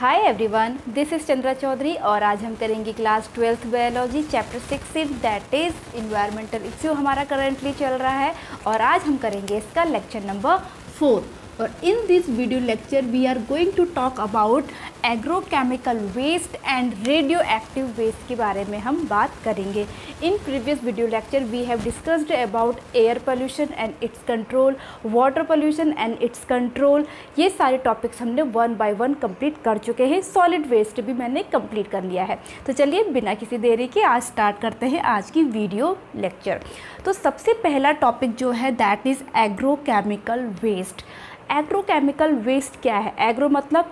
Hi everyone, this is Chandra Chaudhary और आज हम करेंगे class 12th biology chapter 6 that is environmental issue हमारा करंटली चल रहा है और आज हम करेंगे इसका लेक्चर नंबर 4। और in this video lecture we are going to talk about agrochemical waste and radioactive waste के बारे में हम बात करेंगे। In previous video lecture we have discussed about air pollution and its control, water pollution and its control. ये सारे topics हमने one by one complete कर चुके हैं। सॉलिड वेस्ट भी मैंने कंप्लीट कर लिया है। तो चलिए बिना किसी देरी के आज स्टार्ट करते हैं आज की वीडियो लेक्चर। तो सबसे पहला टॉपिक जो है that is agrochemical waste. Agrochemical waste क्या है? एग्रो मतलब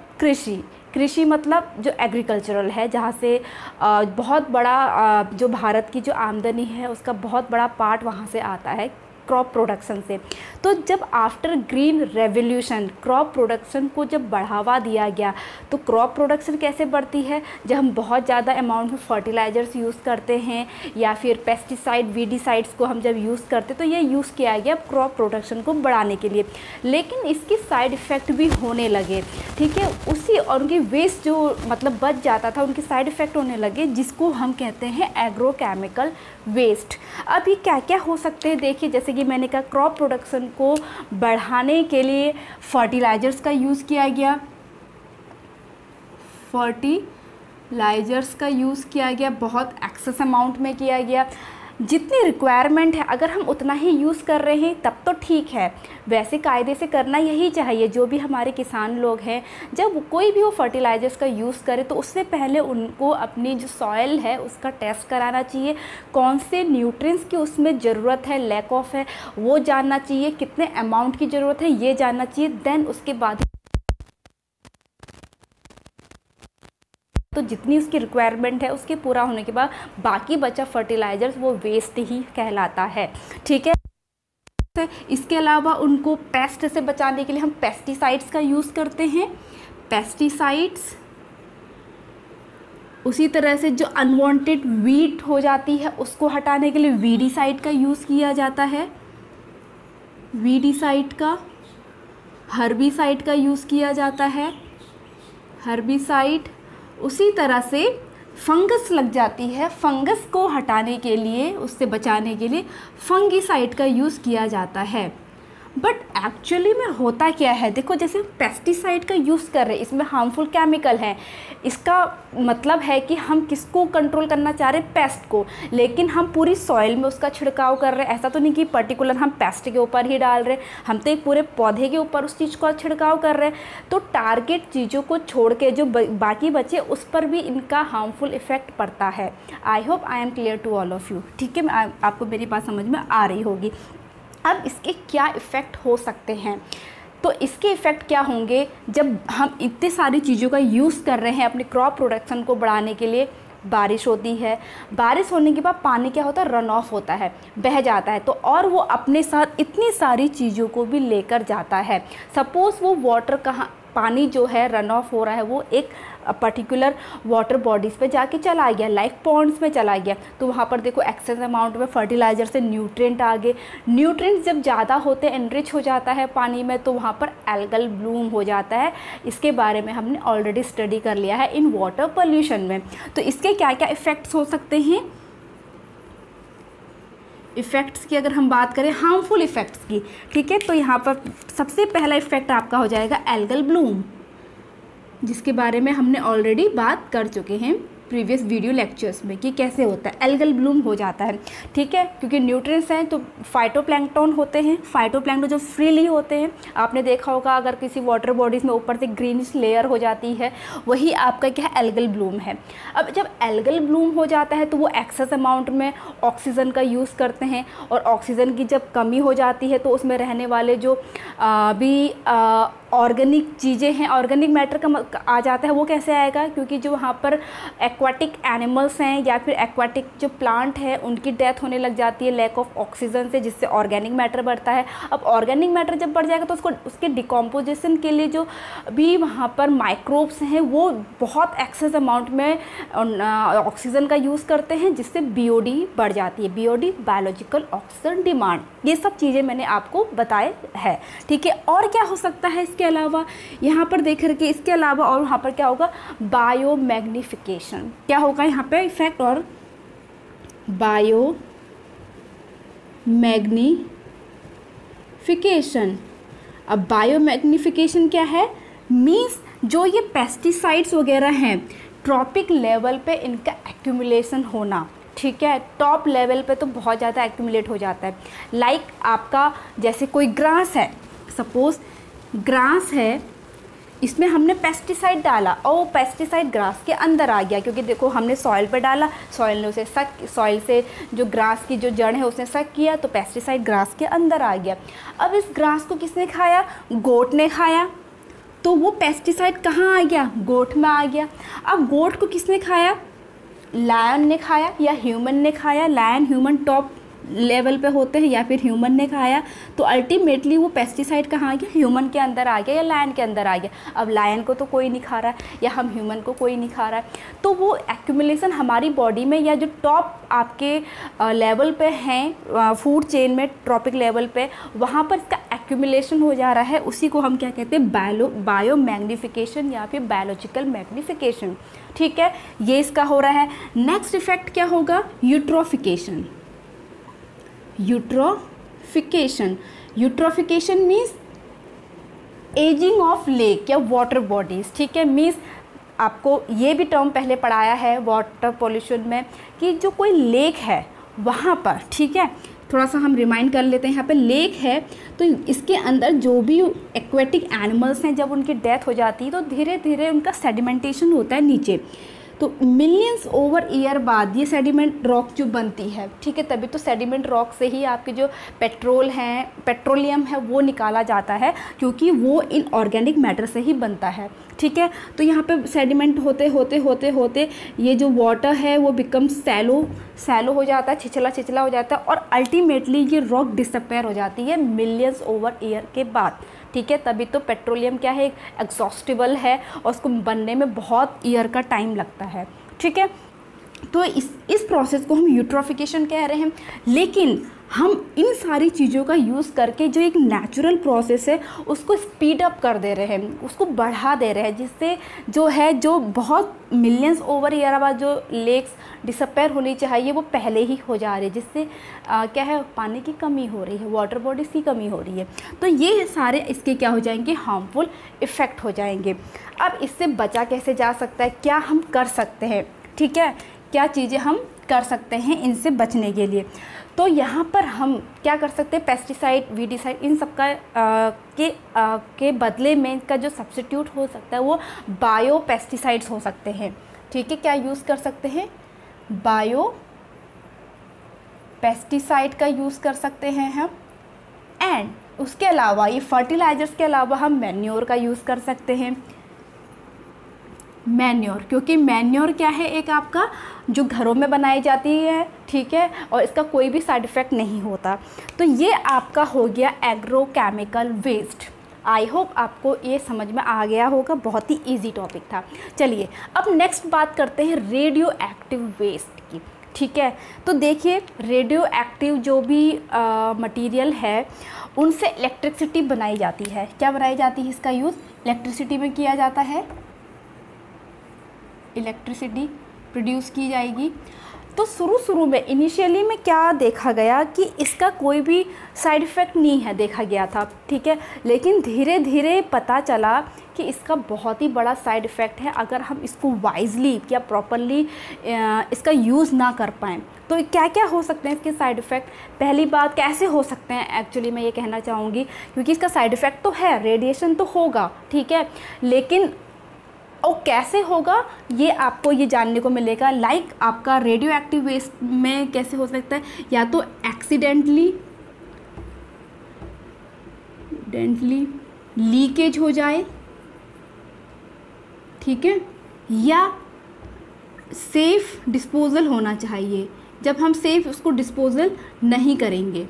कृषि मतलब जो एग्रीकल्चरल है, जहाँ से बहुत बड़ा जो भारत की जो आमदनी है उसका बहुत बड़ा पार्ट वहाँ से आता है क्रॉप प्रोडक्शन से। तो जब after green revolution crop production को जब बढ़ावा दिया गया तो क्रॉप प्रोडक्शन कैसे बढ़ती है? जब हम बहुत ज़्यादा अमाउंट में फर्टिलाइज़र्स यूज़ करते हैं या फिर पेस्टिसाइड वीडिसाइड्स को हम जब यूज़ करते तो ये यूज़ किया गया क्रॉप प्रोडक्शन को बढ़ाने के लिए, लेकिन इसके साइड इफ़ेक्ट भी होने लगे। ठीक है, उसी और उनकी वेस्ट जो मतलब बच जाता था उनके साइड इफ़ेक्ट होने लगे, जिसको हम कहते हैं एग्रोकेमिकल वेस्ट। अभी क्या क्या हो सकते हैं देखिए, जैसे कि मैंने कहा क्रॉप प्रोडक्शन को बढ़ाने के लिए फर्टिलाइजर्स का यूज़ किया गया, बहुत एक्सेस अमाउंट में किया गया। जितनी रिक्वायरमेंट है अगर हम उतना ही यूज़ कर रहे हैं तब तो ठीक है, वैसे कायदे से करना यही चाहिए। जो भी हमारे किसान लोग हैं जब कोई भी वो फर्टिलाइजर्स का यूज़ करे तो उससे पहले उनको अपनी जो सॉइल है उसका टेस्ट कराना चाहिए, कौन से न्यूट्रिएंट्स की उसमें ज़रूरत है, लैक ऑफ है वो जानना चाहिए, कितने अमाउंट की ज़रूरत है ये जानना चाहिए। देन उसके बाद तो जितनी उसकी रिक्वायरमेंट है उसके पूरा होने के बाद बाकी बचा फर्टिलाइजर्स वो वेस्ट ही कहलाता है। ठीक है, इसके अलावा उनको पेस्ट से बचाने के लिए हम पेस्टिसाइड्स का यूज़ करते हैं, पेस्टिसाइड्स। उसी तरह से जो अनवांटेड वीट हो जाती है उसको हटाने के लिए वीडिसाइड का यूज़ किया जाता है, वीडिसाइड का। हर्बिसाइड का यूज़ किया जाता है, हर्बिसाइड। उसी तरह से फंगस लग जाती है, फंगस को हटाने के लिए, उससे बचाने के लिए फंगिसाइड का यूज़ किया जाता है। बट एक्चुअली में होता क्या है, देखो जैसे पेस्टिसाइड का यूज़ कर रहे हैं इसमें हार्मफुल केमिकल हैं, इसका मतलब है कि हम किसको कंट्रोल करना चाह रहे हैं? पेस्ट को, लेकिन हम पूरी सॉइल में उसका छिड़काव कर रहे हैं। ऐसा तो नहीं कि पर्टिकुलर हम पेस्ट के ऊपर ही डाल रहे हैं, हम तो एक पूरे पौधे के ऊपर उस चीज़ का छिड़काव कर रहे हैं। तो टारगेट चीज़ों को छोड़ के जो बाकी बचे उस पर भी इनका हार्मफुल इफेक्ट पड़ता है। I hope I am clear to all of you. ठीक है, आपको मेरी बात समझ में आ रही होगी। अब इसके क्या इफ़ेक्ट हो सकते हैं? तो इसके इफ़ेक्ट क्या होंगे जब हम इतने सारी चीज़ों का यूज़ कर रहे हैं अपने क्रॉप प्रोडक्शन को बढ़ाने के लिए? बारिश होती है, बारिश होने के बाद पानी क्या होता है? रन ऑफ होता है, बह जाता है। तो और वो अपने साथ इतनी सारी चीज़ों को भी लेकर जाता है। सपोज़ वो वाटर कहाँ, पानी जो है रन ऑफ हो रहा है वो एक पर्टिकुलर वाटर बॉडीज़ पे जाके चला गया, लाइक पॉन्ड्स में चला गया, तो वहाँ पर देखो एक्सेस अमाउंट में फर्टिलाइज़र से न्यूट्रिएंट आ गए। न्यूट्रिएंट्स जब ज़्यादा होते हैं, एनरिच हो जाता है पानी में, तो वहाँ पर एल्गल ब्लूम हो जाता है। इसके बारे में हमने ऑलरेडी स्टडी कर लिया है इन वाटर पोल्यूशन में। तो इसके क्या क्या इफ़ेक्ट्स हो सकते हैं? इफ़ेक्ट्स की अगर हम बात करें, हार्मफुल इफ़ेक्ट्स की, ठीक है, तो यहाँ पर सबसे पहला इफ़ेक्ट आपका हो जाएगा एल्गल ब्लूम, जिसके बारे में हमने ऑलरेडी बात कर चुके हैं प्रीवियस वीडियो लेक्चर्स में कि कैसे होता है, एल्गल ब्लूम हो जाता है। ठीक है, क्योंकि न्यूट्रिएंट्स हैं तो फाइटोप्लैंक्टन होते हैं, फाइटोप्लैंक्टन जो फ्रीली होते हैं, आपने देखा होगा अगर किसी वाटर बॉडीज़ में ऊपर से ग्रीनिश लेयर हो जाती है, वही आपका क्या है? एल्गल ब्लूम है। अब जब एल्गल ब्लूम हो जाता है तो वो एक्सेस अमाउंट में ऑक्सीजन का यूज़ करते हैं, और ऑक्सीजन की जब कमी हो जाती है तो उसमें रहने वाले जो भी ऑर्गेनिक चीज़ें हैं, ऑर्गेनिक मैटर का आ जाता है। वो कैसे आएगा? क्योंकि जो वहाँ पर एक्वाटिक एनिमल्स हैं या फिर एक्वाटिक जो प्लांट है उनकी डेथ होने लग जाती है लैक ऑफ ऑक्सीजन से, जिससे ऑर्गेनिक मैटर बढ़ता है। अब ऑर्गेनिक मैटर जब बढ़ जाएगा तो उसके डिकम्पोजिशन के लिए जो भी वहाँ पर माइक्रोब्स हैं वो बहुत एक्सेस अमाउंट में ऑक्सीजन का यूज़ करते हैं, जिससे BOD बढ़ जाती है, BOD बायोलॉजिकल ऑक्सीजन डिमांड। ये सब चीज़ें मैंने आपको बताए है। ठीक है, और क्या हो सकता है इसके इसके अलावा यहाँ पर देख करके इसके अलावा और वहाँ पर क्या होगा, बायोमैग्निफिकेशन। क्या होगा यहाँ पे इफेक्ट, और बायोमैग्निफिकेशन। अब बायोमैग्निफिकेशन क्या है, मीन्स जो ये पेस्टिसाइड्स वगैरह हैं ट्रॉपिक लेवल पे इनका एक्यूमुलेशन होना, ठीक है। टॉप लेवल पे तो बहुत ज़्यादा एक्यूमुलेट हो जाता है। लाइक आपका जैसे कोई ग्रास है, सपोज ग्रास है, इसमें हमने पेस्टिसाइड डाला और वो पेस्टिसाइड ग्रास के अंदर आ गया, क्योंकि देखो हमने सॉइल पे डाला, सॉइल ने उसे सॉइल से जो ग्रास की जो जड़ है उसने सक किया, तो पेस्टिसाइड ग्रास के अंदर आ गया। अब इस ग्रास को किसने खाया, गोट ने खाया, तो वो पेस्टिसाइड कहाँ आ गया, गोट में आ गया। अब गोट को किसने खाया, लायन ने खाया या ह्यूमन ने खाया। लायन ह्यूमन टॉप लेवल पे होते हैं, या फिर ह्यूमन ने खाया, तो अल्टीमेटली वो पेस्टिसाइड कहाँ आ गया, ह्यूमन के अंदर आ गया या लायन के अंदर आ गया। अब लायन को तो कोई नहीं खा रहा है या हम ह्यूमन को कोई नहीं खा रहा है, तो वो एक्यूमुलेशन हमारी बॉडी में या जो टॉप आपके लेवल पे हैं फूड चेन में, ट्रॉपिक लेवल पे, वहाँ पर इसका एक्यूमुलेशन हो जा रहा है। उसी को हम क्या कहते हैं, बायोमैग्निफिकेशन या फिर बायोलॉजिकल मैग्निफिकेशन, ठीक है। ये इसका हो रहा है। नेक्स्ट इफेक्ट क्या होगा, eutrophication. Eutrophication means ageing of lake या वाटर बॉडीज़, ठीक है। मीन्स आपको ये भी टर्म पहले पढ़ाया है वाटर पॉल्यूशन में कि जो कोई लेक है वहाँ पर, ठीक है, थोड़ा सा हम रिमाइंड कर लेते हैं। यहाँ पे लेक है तो इसके अंदर जो भी एक्वेटिक एनिमल्स हैं, जब उनकी डेथ हो जाती है तो धीरे धीरे उनका सेडिमेंटेशन होता है नीचे, तो मिलियंस ओवर ईयर बाद ये सेडिमेंट रॉक जो बनती है, ठीक है। तभी तो सेडिमेंट रॉक से ही आपके जो पेट्रोलियम है वो निकाला जाता है, क्योंकि वो इनऑर्गेनिक मैटर से ही बनता है, ठीक है। तो यहाँ पे सेडिमेंट होते होते ये जो वाटर है वो बिकम सैलो हो जाता है, छिछला हो जाता है, और अल्टीमेटली ये रॉक डिसअपेयर हो जाती है मिलियंस ओवर ईयर के बाद, ठीक है। तभी तो पेट्रोलियम क्या है, एग्जॉस्टिबल है और उसको बनने में बहुत ईयर का टाइम लगता है, ठीक है। तो इस प्रोसेस को हम यूट्रोफिकेशन कह रहे हैं। लेकिन हम इन सारी चीज़ों का यूज़ करके जो एक नेचुरल प्रोसेस है उसको स्पीड अप कर दे रहे हैं, उसको बढ़ा दे रहे हैं, जिससे जो बहुत मिलियंस ओवर ईयर बाद जो लेक्स डिसअपेयर होनी चाहिए वो पहले ही हो जा रही है, जिससे क्या है, पानी की कमी हो रही है, वाटर बॉडीज़ की कमी हो रही है। तो ये सारे इसके क्या हो जाएंगे, हार्मफुल इफ़ेक्ट हो जाएंगे। अब इससे बचा कैसे जा सकता है, क्या हम कर सकते हैं, ठीक है, क्या चीज़ें हम कर सकते हैं इनसे बचने के लिए। तो यहाँ पर हम क्या कर सकते हैं, पेस्टिसाइड, वीडिसाइड, इन सब का के बदले में इनका जो सब्स्टिट्यूट हो सकता है वो बायो पेस्टिसाइड्स हो सकते हैं, ठीक है। क्या यूज़ कर सकते हैं, बायो पेस्टिसाइड का यूज़ कर सकते हैं हम। एंड उसके अलावा ये फर्टिलाइजर्स के अलावा हम मैन्योर का यूज़ कर सकते हैं। मैन्योर, क्योंकि मैन्योर क्या है, एक आपका जो घरों में बनाई जाती है, ठीक है, और इसका कोई भी साइड इफ़ेक्ट नहीं होता। तो ये आपका हो गया एग्रोकेमिकल वेस्ट। आई होप आपको ये समझ में आ गया होगा, बहुत ही इजी टॉपिक था। चलिए अब नेक्स्ट बात करते हैं रेडियो एक्टिव वेस्ट की, ठीक है। तो देखिए रेडियो एक्टिव जो भी मटेरियल है उनसे इलेक्ट्रिसिटी बनाई जाती है। क्या बनाई जाती है, इसका यूज़ इलेक्ट्रिसिटी में किया जाता है, इलेक्ट्रिसिटी प्रोड्यूस की जाएगी। तो शुरू में इनिशियली में क्या देखा गया कि इसका कोई भी साइड इफ़ेक्ट नहीं है, देखा गया था, ठीक है। लेकिन धीरे धीरे पता चला कि इसका बहुत ही बड़ा साइड इफ़ेक्ट है अगर हम इसको वाइजली या प्रॉपरली इसका यूज़ ना कर पाएँ। तो क्या क्या हो सकते हैं इसके साइड इफ़ेक्ट, पहली बात कैसे हो सकते हैं, एक्चुअली मैं ये कहना चाहूँगी, क्योंकि इसका साइड इफ़ेक्ट तो है, रेडिएशन तो होगा, ठीक है, लेकिन और कैसे होगा ये आपको ये जानने को मिलेगा। लाइक आपका रेडियो एक्टिव वेस्ट में कैसे हो सकता है, या तो एक्सीडेंटली लीकेज हो जाए, ठीक है, या सेफ डिस्पोजल होना चाहिए, जब हम सेफ उसको डिस्पोजल नहीं करेंगे।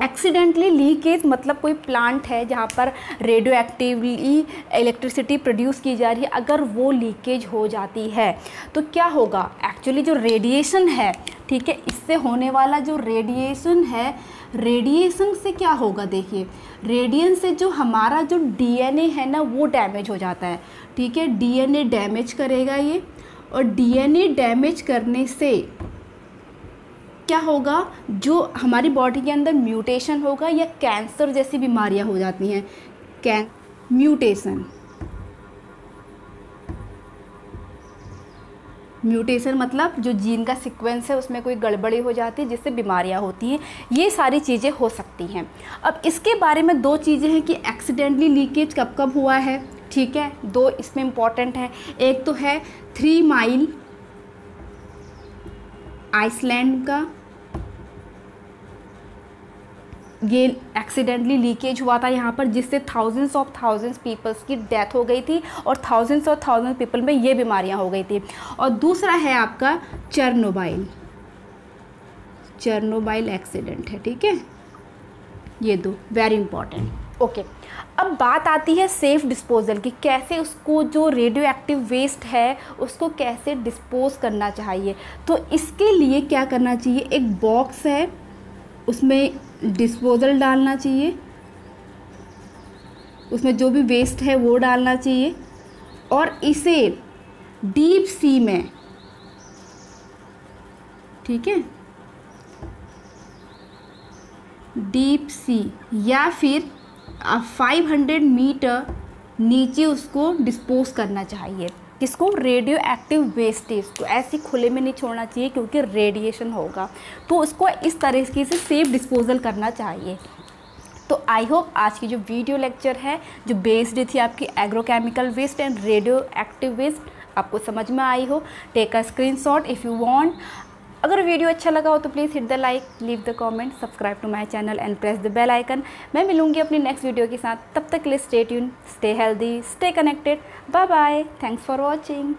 एक्सीडेंटली लीकेज मतलब कोई प्लांट है जहाँ पर रेडियो एक्टिवली इलेक्ट्रिसिटी प्रोड्यूस की जा रही है, अगर वो लीकेज हो जाती है तो क्या होगा, एक्चुअली जो रेडिएशन है, ठीक है, इससे होने वाला जो रेडिएशन है रेडिएशन से क्या होगा, देखिए रेडिएशन से जो हमारा जो डीएनए है ना वो डैमेज हो जाता है, ठीक है, डीएनए डैमेज करेगा ये, और डीएनए डैमेज करने से क्या होगा, जो हमारी बॉडी के अंदर म्यूटेशन होगा या कैंसर जैसी बीमारियां हो जाती हैं। म्यूटेशन मतलब जो जीन का सीक्वेंस है उसमें कोई गड़बड़ी हो जाती है जिससे बीमारियां होती हैं, ये सारी चीज़ें हो सकती हैं। अब इसके बारे में दो चीज़ें हैं कि एक्सीडेंटली लीकेज कब कब हुआ है, ठीक है, दो इसमें इम्पॉर्टेंट है। एक तो है 3 माइल आइसलैंड का, ये एक्सीडेंटली लीकेज हुआ था यहाँ पर, जिससे थाउजेंड्स पीपल्स की डेथ हो गई थी और थाउजेंड्स पीपल में ये बीमारियाँ हो गई थी। और दूसरा है आपका चेरनोबाइल एक्सीडेंट है, ठीक है, ये दो वेरी इंपॉर्टेंट। ओके, अब बात आती है सेफ़ डिस्पोजल की, कैसे उसको जो रेडियो एक्टिव वेस्ट है उसको कैसे डिस्पोज करना चाहिए। तो इसके लिए क्या करना चाहिए, एक बॉक्स है उसमें डिस्पोजल डालना चाहिए, उसमें जो भी वेस्ट है वो डालना चाहिए, और इसे डीप सी में, ठीक है, डीप सी या फिर 500 मीटर नीचे उसको डिस्पोज करना चाहिए। किसको, रेडियो एक्टिव वेस्टेज को ऐसे खुले में नहीं छोड़ना चाहिए क्योंकि रेडिएशन होगा, तो उसको इस तरीके से सेफ डिस्पोजल करना चाहिए। तो आई होप आज की जो वीडियो लेक्चर है जो बेस्ड थी आपकी agrochemical waste and radioactive waste, आपको समझ में आई हो। Take a screenshot if you want. अगर वीडियो अच्छा लगा हो तो please hit the like, leave the comment, subscribe to my channel and press the bell icon. मैं मिलूंगी अपनी नेक्स्ट वीडियो के साथ, तब तक के लिए stay tune, stay healthy, stay connected, bye bye, thanks for watching.